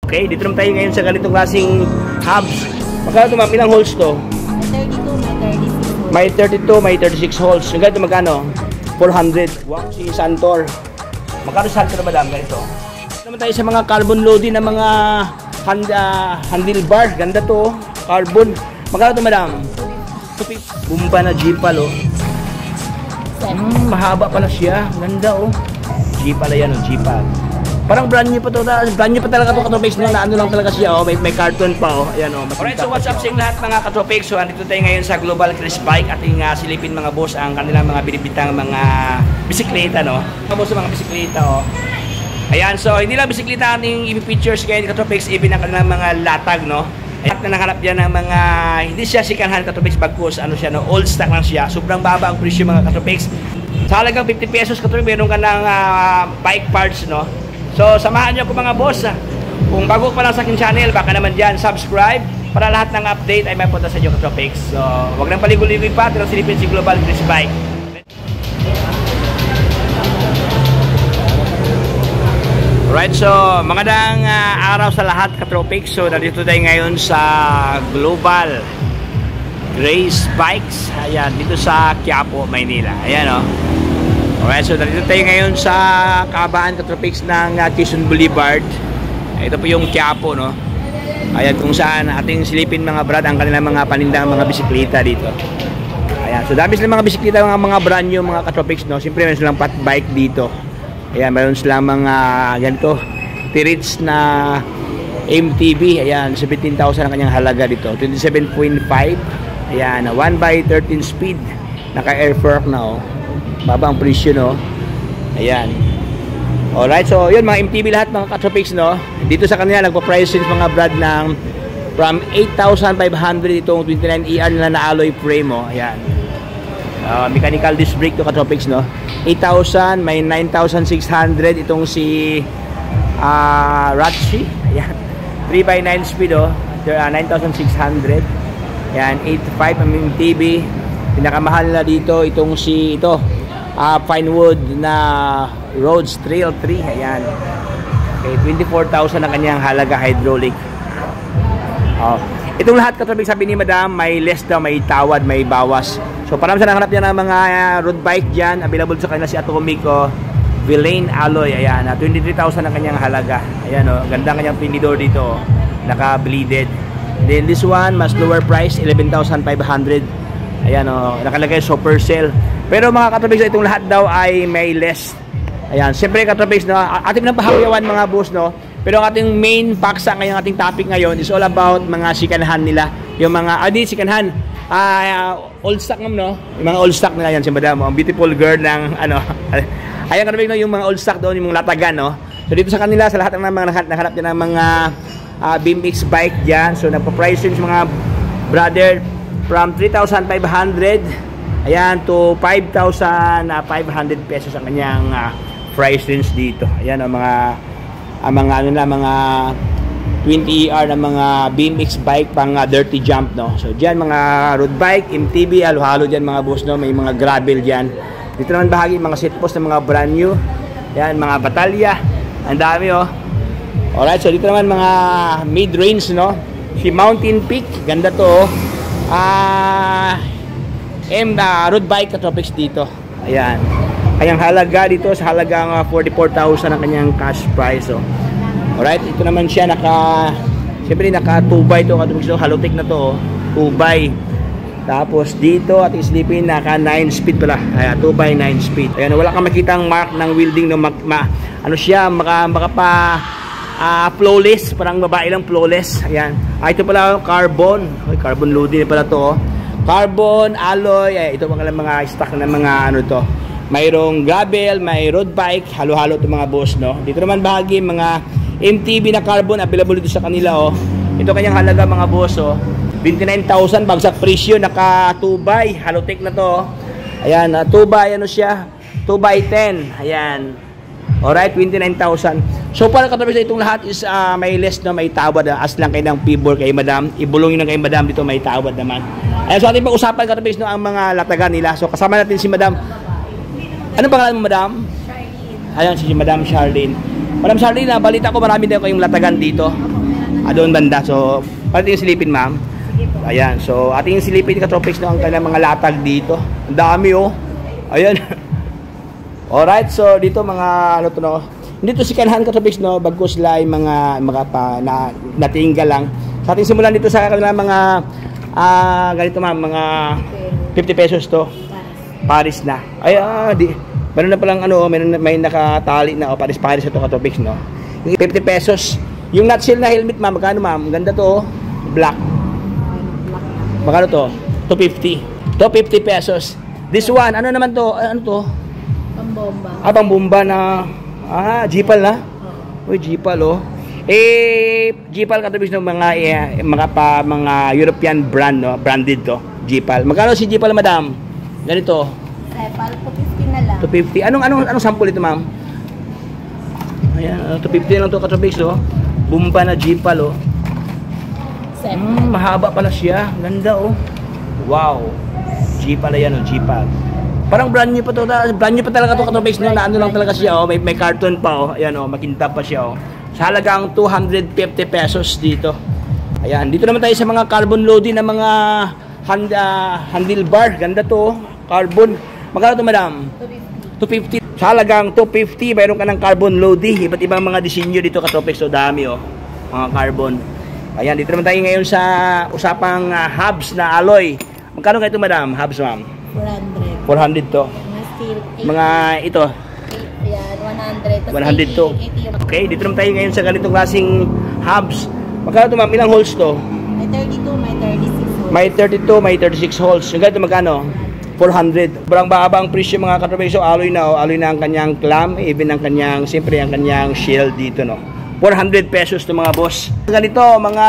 Okay, dito naman tayo ngayon sa ganitong klaseng hubs. Magkano ito ma'am? Ilang holes to? May 32, may 36 holes. Yung ganito magkano? 400. Wow, si Santor. Magkano Santor madam? Ganito. Dito naman tayo sa mga carbon loading na mga handlebar. Ganda to. Carbon. Magkano ito madam? Bumba na Jeepal oh. Mahaba pala siya. Ganda oh. Jeepal yan oh. Jeepal. Parang brand new pa to, brand new pa talaga to Katropics no, na ano lang talaga siya oh, may carton pa oh. Ayan oh. Alright, so what's up sa lahat mga Katropics? So andito tayo ngayon sa Global Crisp Bike at silipin mga boss ang kanilang mga binibitang mga bisikleta no. Mga boss mga bisikleta oh. Ayan, so hindi lang bisikleta ating i-features ngayon Katropics, even ang kanilang mga latag no. Ayan na nakahanap diyan ng mga hindi siya second hand Katropics bagkus, ano siya no, old stock lang siya. Sobrang baba ang presyo mga Katropics. Sa halagang 50 pesos Katropics, meron ka ng bike parts no. So, samahan nyo ko mga boss. Kung bago pa lang sa aking channel, baka naman dyan, subscribe para lahat ng update ay may punta sa inyo Katropics. So, huwag nang paligoy-ligoy pa, pero silipin si Global Crisp Bike. Alright, so, magandang araw sa lahat Katropics. So, nandito tayo ngayon sa Global Crisp Bikes. Ayan, dito sa Quiapo, Maynila. Ayan o. Alright, so dito tayo ngayon sa kahabaan Katropics ng Quezon Boulevard. Ito po yung Quiapo no. Ayan kung saan ating silipin mga brad ang kanilang mga panindang mga bisikleta dito. Ayan, so dami silang mga bisikleta, mga brand new mga Katropics no. Siyempre meron silang fat bike dito. Ayan, meron silang mga ganito T-Ridge na MTB. Ayan, 17,000 ang kanyang halaga dito. 27.5. Ayan, 1/13 speed. Naka air fork na oh. Baba ang presyo no. Ayan. Alright, so yun mga MTB lahat mga Katropics no. Dito sa kanila nagpa-price range mga brad ng from 8,500 itong 29ER nila na alloy frame oh. Ayan. Mechanical disc brake to Katropics no. 8,000, may 9,600 itong si Ratchi. Ayan. 3/9 speed oh. 9,600. Ayan, 8.5 ang MTB. Pinakamahal na dito itong si Pinewood na Rhodes Trail 3. Ayan. Okay, 24,000 ang kanyang halaga hydraulic. Itong lahat Katropics sabi ni Madam, may less daw, may tawad, may bawas. So parang sa nanghanap niya ng mga road bike dyan, available sa kanila si Atomic Villain Alloy. Ayan, 23,000 ang kanyang halaga. Ayan o, ganda ang kanyang pinidor dito. Naka-bleeded. Then this one, mas lower price, 11,500. Ayan o, nakalagay super sale. Pero mga Katropics, itong lahat daw ay may less. Ayan, siyempre Katropics, no, ating napahapyawan mga boss, no. Pero ang ating main paksa ngayong ating topic ngayon is all about mga second hand nila. Yung mga, di second hand, old stock ma'am, no. Yung mga old stock nila yan, si Madam, ang beautiful girl ng, ayan Katropics, no, yung mga old stock doon, yung mga latagan, no. So dito sa kanila, sa lahat ng mga nahanap dyan ng mga BMX bike dyan. So nagpa-price range mga brother from 3,500 ayan to 5,500 pesos ang kanyang price range dito. Ayan ang mga 20ER na mga BMX bike pang dirty jump no. So diyan mga road bike, MTB, halo-halo diyan mga boss no, may mga gravel diyan. Dito naman bahagi mga set post ng mga brand new. Ayan mga batalya. Ang dami oh. Alright, so dito naman mga mid-range no. Si Mountain Peak, ganda to oh. Road bike Katropics dito. Ayan. Kanyang halaga dito sa halagang 44,000 ang kanyang cash price. Oh. Alright, ito naman siya siyempre naka 2x to Katropics. So, Halotech na to. 2x. Tapos dito at islipin naka 9 speed pala. Ayan, 2x9 speed. Ayan, wala kang makitang mark ng welding no, ano siya, maka pa flawless, parang babae lang flawless. Ayan. Ito pala carbon. Carbon loading pala to. Oh. Carbon, alloy, ito mga stock na mga to. Mayroong gravel, may road bike, halo-halo itong mga boss no. Dito naman bahagi mga MTB na carbon available dito sa kanila oh. Ito kanyang halaga mga boss oh. 29,000 bagsak presyo, naka 2x, Halotech na to. Oh. Ayan, 2x ano siya? 2x10. Ayan. Alright, 29,000. So para Katropics itong lahat is may less na may tawad as lang kayo ng pibor kay Madam. Ibulong yun ng kay Madam dito may tawad naman. Ayan, so ating pag-usapan Katropics no, ang mga latagan nila. So kasama natin si Madam. Anong pangalan mo Madam? Charlene. Ayan si Madam Charlene. Madam Charlene, balita ko marami din kayong latagan dito. Doon banda. So, pati yung silipin, ma'am. Sige po. Ayan. So, ating silipin katropics no, ang kanilang mga latag dito. Ang dami, oh. Ayan. Alright. So, dito mga, ano to, no. Dito si Kanhan katropics, no. Bagkus sila ay mga pa, natinggal lang. Sa ating simulan dito sa kanilang mga, ganito, ma'am, mga 50 pesos to. Paris na. Ay, meron na palang ano, may nakatali na Paris ito katropics, no. Yung 50 pesos. Yung nut seal na helmet, ma'am, magkano, ma'am? Ganda to, oh. Black. Magkano to? 250. 250 pesos. This one, ano naman to? Ano to? Pambomba. Pambomba na Jeepal na. Uy, Jeepal, oh. Jeepal katropics ng mga European brand, no, branded to. Jeepal. Magkano si Jeepal, madam? Ganito. Sepal, 250 na lang. 250. Anong sample ito, ma'am? Ayan, 250 lang to katropics, oh. Bumba na Jeepal, oh. Mahaba pala siya. Ganda, oh. Wow. Jeepal yan, oh, Jeepal. Parang brand new pa to. Brand new pa talaga to katropics, no. Na ano lang talaga siya, oh. May carton pa, oh. Ayan, oh, makintab pa siya, oh. Sa halagang 250 pesos dito. Ayan, dito naman tayo sa mga carbon loading na mga handlebar. Ganda to, oh. Carbon. Magkano to, madam? 250. Sa halagang 250, mayroon ka ng carbon loading. Iba't ibang mga disenyo dito katropics. So dami, oh. Mga carbon. Ayan, dito naman tayo ngayon sa usapang hubs na alloy. Magkano kayo ito, madam? Hubs, ma'am? 400. 400 to. Mga steel. Mga ito. Yan, 100. 100 to. Okay, dito naman tayo ngayon sa ganitong klaseng hubs. Magkano ito, ma'am? Ilang holes to? May 32, may 36 holes. May 32, may 36 holes. Yung ganito magkano? 400. Sobrang baba ang presyo mga katropics. So, alloy na, oh. Alloy na ang kanyang clamp, even ang kanyang, siyempre ang kanyang shield dito, no. 400 pesos to mga boss. Ganito, mga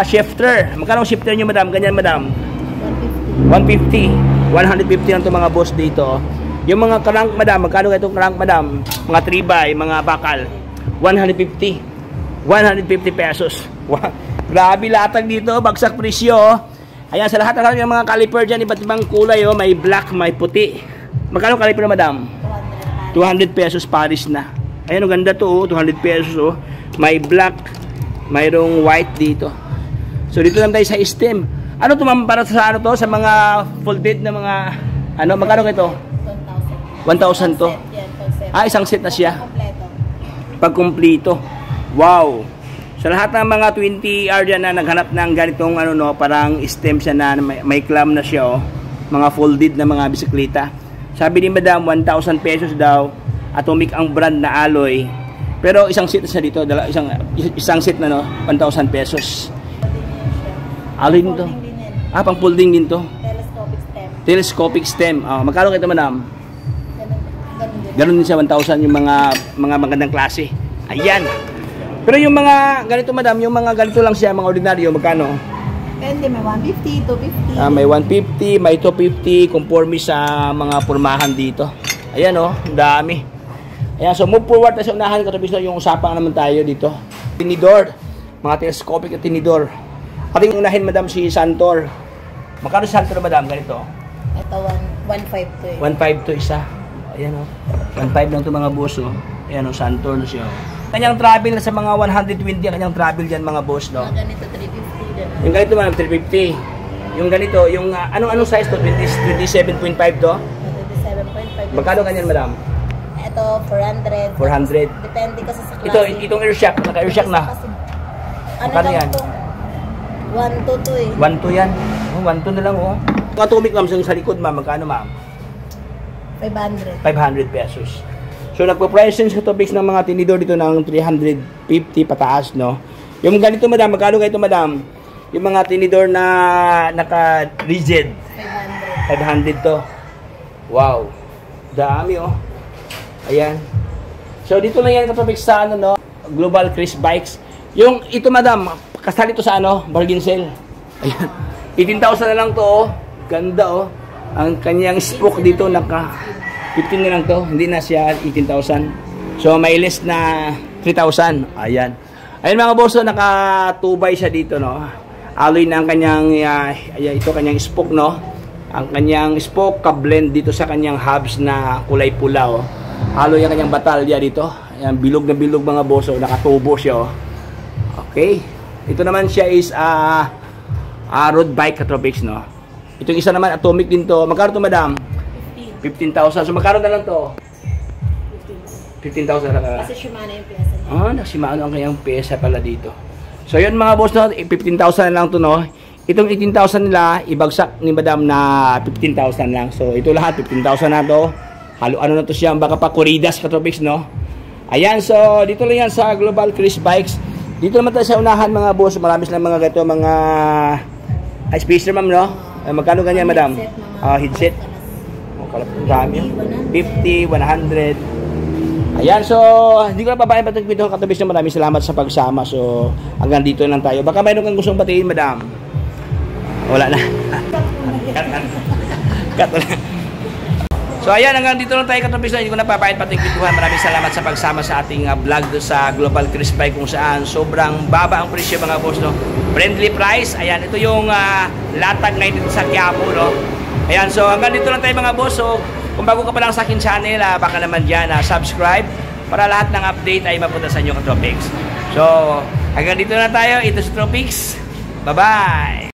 shifter. Magkano ang shifter nyo, madam? Ganyan, madam? 150. 150 lang to mga boss dito. Yung mga crank, madam, magkano itong crank, madam? Mga 3x, mga bakal. 150. 150 pesos. Grabe latag dito, bagsak presyo, oh. Ayan, sa lahat ng mga caliper dyan, iba't ibang kulay, oh. May black, may puti. Magkano caliper na, madam? 200 pesos Paris na. Ayan, ang ganda to, oh. 200 pesos, oh. May black, mayroong white dito. So, dito lang tayo sa stem. Ano to, ma'am, para sa ano to? Sa mga folded na mga, ano, magkano ito? 1,000 to. Isang set na siya. Pag kumplito. Wow. Sa lahat ng mga 20R dyan na naghanap ng ganitong ano, no, parang stem siya na may clamp na siya, oh. Mga folded na mga bisikleta. Sabi ni madam, 1,000 pesos daw. Atomic ang brand na alloy. Pero isang set na siya dito. Isang set na, no, 1,000 pesos. Alloy din to. Pang folding din to. Telescopic stem. Telescopic stem. Magkano kayo madam? Ganun din siya, 1,000 yung mga magandang klase. Ayan. Pero yung mga ganito, madam, yung mga ganito lang siya, mga ordinaryo, magkano? Depende, may 150, 250. May 150, may 250, conforme sa mga pormahan dito. Ayan, oh, dami. Ayan, so move forward tayo sa unahan, katabis na yung usapang naman tayo dito. Tinidor, mga telescopic at tinidor. Ating unahin, madam, si Santor. Magkano si Santor, madam, ganito? Ito, 1.5 to eh. 1.5 to isa. Ayan, oh. 1.5 lang to mga boss, oh. Ayan, oh, Santor na siya, oh. Kanyang travel sa mga 120, kanyang travel dyan mga boss, no? Mga ganito, 350 din. Yung ganito man, 350. Yung ganito, yung anong size to? 27.5 to? 27.5. Magkano kanyan, madam? Ito, 400. 400. Depende kasi sa klase. Itong air shock, naka-air shock na. Ano Magkano lang yan? to? 1.2 to eh. 1.2 yan. 1.2 na lang, oh. Yung atomic, ma'am, sa likod, ma'am, magkano, ma'am? 500. 500 pesos. So, nagpo-presence sa topics ng mga tinidor dito ng 350 pataas, no? Yung ganito, madam, magkano kayo ito, madam? Yung mga tinidor na naka-rigid. 500 to. Wow. Dami, oh. Ayan. So, dito lang yan ka-topics sa, ano, no? Global Chris Bikes. Yung, ito, madam, kasali ito sa, ano? Bargain sale. Ayan. 18,000 na lang to, oh. Ganda, oh. Ang kanyang spoke dito, 15 na lang to, hindi na siya 18,000. So may less na 3,000. Ayan. Ayun mga boss, so, naka 2x siya dito, no. Alloy na ang kanyang ito kanyang spoke, no. Ang kanyang spoke ka-blend dito sa kanyang hubs na kulay pula, oh. Alloy ang kanyang batalya dito. Ayan, bilog na bilog mga boss, so naka-tubo siya, oh. Okay. Ito naman siya is road bike Katropics, no? Itong isa naman atomic din to. Magkano to, madam? 15,000. So magkano na lang to? 15,000 na lang. Kasi Shimano yung pyesa niya. Shimano ang kanyang pyesa pala dito. So yun mga boss, no? 15,000 na lang to, no? Itong 18,000 nila, ibagsak ni madam na 15,000 lang. So ito lahat, 15,000 na to. Halo ano na to siya, baka pa Corridas Katropics, no? Ayan, so dito lang yan sa Global Chris Bikes. Dito naman tayo sa unahan mga boss. Marami silang mga gato, mga spacer, ma'am, no? Magkano ganyan, madam? Headset. Marami. 50, 100. Ayan, so hindi ko na babae pa itong video Katropics, na maraming salamat sa pagsama. So hanggang dito lang tayo. Baka mayroon kang gustong batiin, madam? Wala na. Cut na. So ayan, hanggang dito lang tayo Katropics, hindi ko na papayad pating kwentuhan. Maraming salamat sa pagsama sa ating vlog sa Global Chris Bike, kung saan sobrang baba ang presyo mga boss, no? Friendly price. Ayan, ito yung latag ngayon dito sa Quiapo, no? Ayan, so hanggang dito lang tayo mga boss. So kung bago ka pa lang sa akin channel, baka naman dyan subscribe para lahat ng update ay mapunta sa inyo Katropics. So hanggang dito na tayo. Ito si Tropics. Bye-bye!